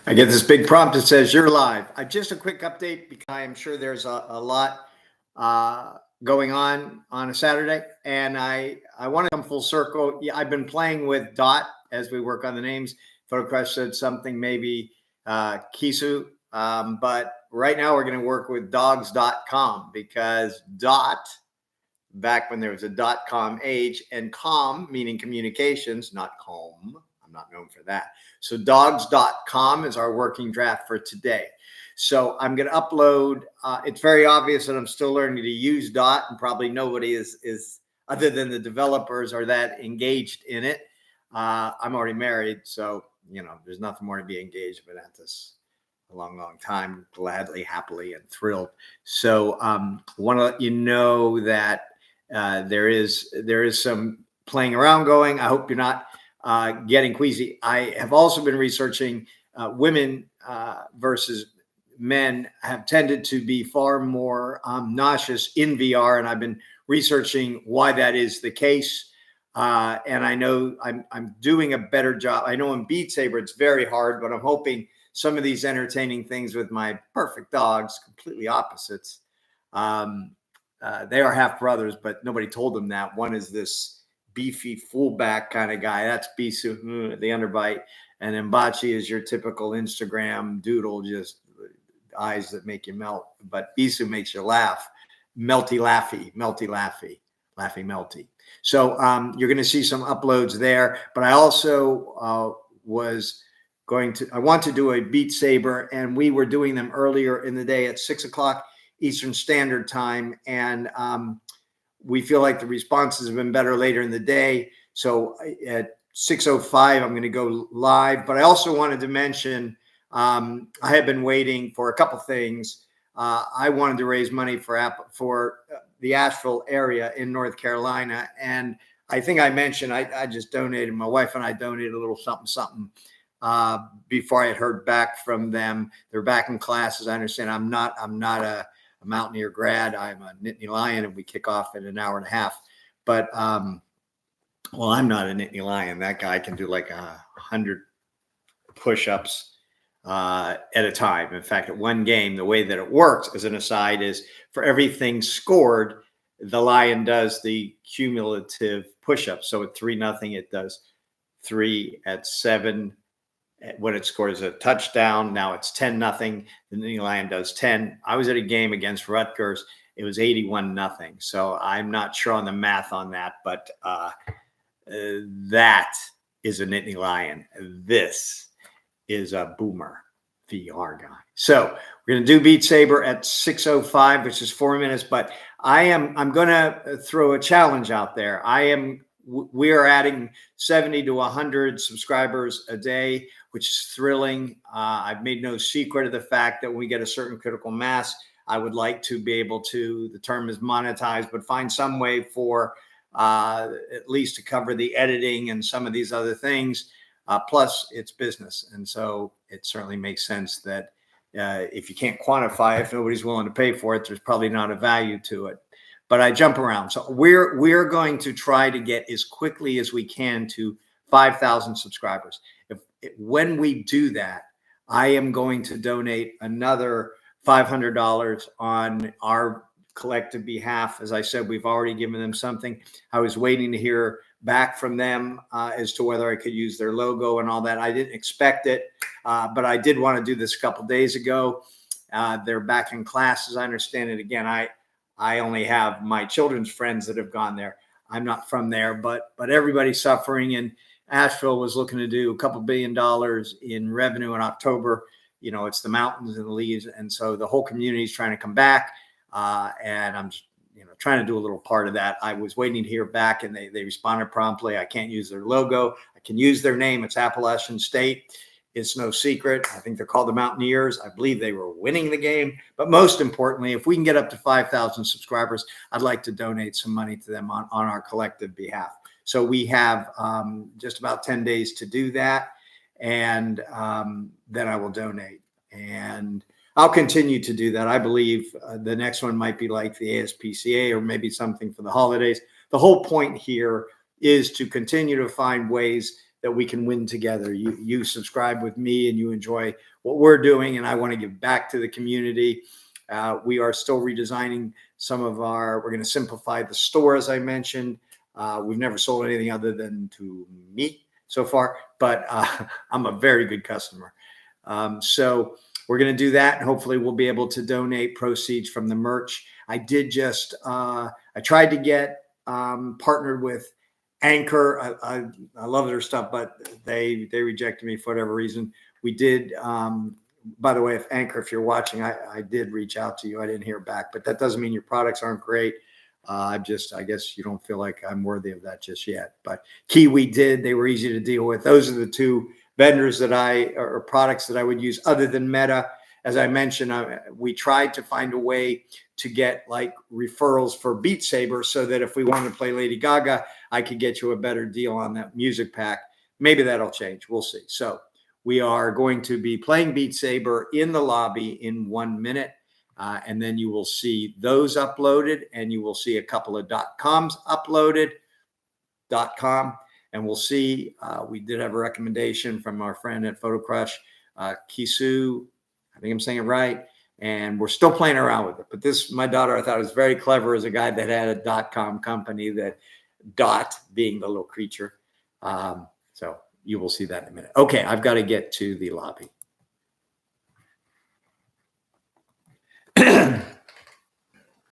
I get this big prompt that says you're live. Just a quick update because I am sure there's a lot going on a Saturday, and I want to come full circle. Yeah, I've been playing with Dot as we work on the names. Photocrush said something maybe Kisu, but right now we're going to work with dogs.com because Dot, back when there was a .com age, and com meaning communications, not com. I'm not known for that. So dogs.com is our working draft for today. So I'm going to upload. It's very obvious that I'm still learning to use Dot, and probably nobody is other than the developers are that engaged in it. I'm already married, so there's nothing more to be engaged. But at this a long time, gladly, happily, and thrilled. So want to let you know that there is some playing around going. I hope you're not getting queasy. I have also been researching women versus men have tended to be far more nauseous in VR, and I've been researching why that is the case. And I know I'm doing a better job. I know in Beat Saber it's very hard, but I'm hoping some of these entertaining things with my perfect dogs, completely opposites. They are half brothers, but nobody told them that. One is this beefy fullback kind of guy. That's Bisu, the underbite. And then Bachi is your typical Instagram doodle, just eyes that make you melt. But Bisu makes you laugh. Melty laughy, melty laughy, laughy melty. So you're going to see some uploads there. But I also I want to do a Beat Saber, and we were doing them earlier in the day at 6 o'clock Eastern Standard Time. And we feel like the responses have been better later in the day. So at 6:05, I'm going to go live. But I also wanted to mention, I have been waiting for a couple things. I wanted to raise money for the Asheville area in North Carolina. And I think I mentioned I just donated. My wife and I donated a little something before I had heard back from them. They're back in classes. I understand I'm not a Mountaineer grad. I'm a Nittany Lion, and we kick off in an hour and a half. But well, I'm not a Nittany Lion. That guy can do like 100 push-ups at a time. In fact, at one game, the way that it works, as an aside, is for everything scored, the Lion does the cumulative push-ups. So at 3-0, it does 3. At 7, when it scores a touchdown, now it's 10-0. The Nittany Lion does 10. I was at a game against Rutgers. It was 81-0. So I'm not sure on the math on that, but that is a Nittany Lion. This is a Boomer VR guy. So we're going to do Beat Saber at 6:05, which is 4 minutes. But I'm going to throw a challenge out there. We are adding 70 to 100 subscribers a day, which is thrilling. I've made no secret of the fact that when we get a certain critical mass, I would like to be able to, the term is monetize, but find some way for at least to cover the editing and some of these other things. Plus, it's business. And so it certainly makes sense that if you can't quantify, if nobody's willing to pay for it, there's probably not a value to it. But I jump around. So we're going to try to get as quickly as we can to 5,000 subscribers. When we do that, I am going to donate another $500 on our collective behalf. As I said, we've already given them something. I was waiting to hear back from them as to whether I could use their logo and all that. I didn't expect it, but I did want to do this a couple days ago. They're back in class, as I understand it. Again, I only have my children's friends that have gone there. I'm not from there, but everybody's suffering. And Asheville was looking to do a couple $2 billion in revenue in October. It's the mountains and the leaves. And so the whole community is trying to come back. And I'm just, trying to do a little part of that. I was waiting to hear back, and they responded promptly. I can't use their logo. I can use their name. It's Appalachian State. It's no secret. I think they're called the Mountaineers. I believe they were winning the game. But most importantly, if we can get up to 5,000 subscribers, I'd like to donate some money to them on our collective behalf. So we have just about 10 days to do that. And then I will donate. And I'll continue to do that. I believe the next one might be like the ASPCA or maybe something for the holidays. The whole point here is to continue to find ways that we can win together. You subscribe with me and you enjoy what we're doing, and I want to give back to the community. We are still redesigning we're going to simplify the store, as I mentioned. We've never sold anything other than to me so far, but I'm a very good customer. So we're going to do that, and hopefully we'll be able to donate proceeds from the merch. I tried to get partnered with Anchor. I love their stuff, but they rejected me for whatever reason. We did. By the way, if you're watching, I did reach out to you. I didn't hear back, but that doesn't mean your products aren't great. I guess you don't feel like I'm worthy of that just yet. But Kiwi did. They were easy to deal with. Those are the two vendors or products that I would use other than Meta. As I mentioned, we tried to find a way to get like referrals for Beat Saber so that if we wanted to play Lady Gaga, I could get you a better deal on that music pack. Maybe that'll change. We'll see. So we are going to be playing Beat Saber in the lobby in 1 minute. And then you will see those uploaded, and you will see a couple of .coms uploaded. .com. And we'll see. We did have a recommendation from our friend at Photo Crush, Kisu. I think I'm saying it right. And we're still playing around with it. But my daughter, I thought was very clever as a guy that had a .com company, that dot being the little creature. So you will see that in a minute. Okay, I've got to get to the lobby.